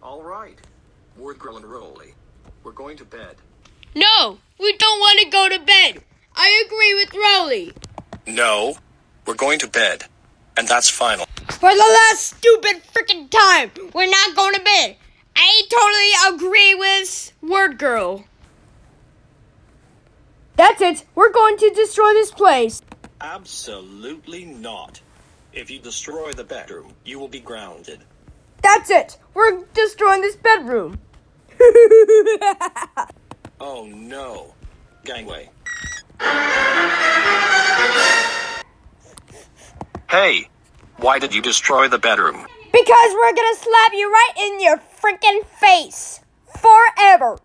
All right. Word Girl and Roly. We're going to bed. No, we don't want to go to bed. I agree with Roly. No, we're going to bed. And that's final. For the last stupid freaking time, we're not going to bed. I totally agree with Word Girl. That's it. We're going to destroy this place. Absolutely not. If you destroy the bedroom, you will be grounded. That's it. We're destroying this bedroom. Oh no. Gangway. Hey, why did you destroy the bedroom? Because we're gonna slap you right in your freaking face. Forever.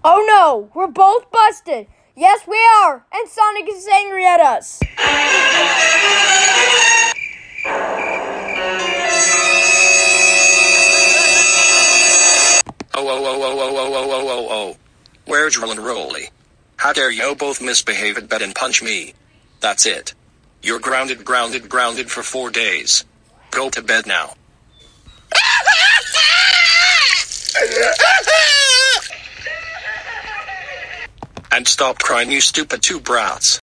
Oh no, we're both busted. Yes, we are. And Sonic is angry at us. Oh. Where's Roll and Roly? How dare you both misbehave at bed and punch me? That's it. You're grounded for 4 days. Go to bed now. And stop crying, you stupid two brats.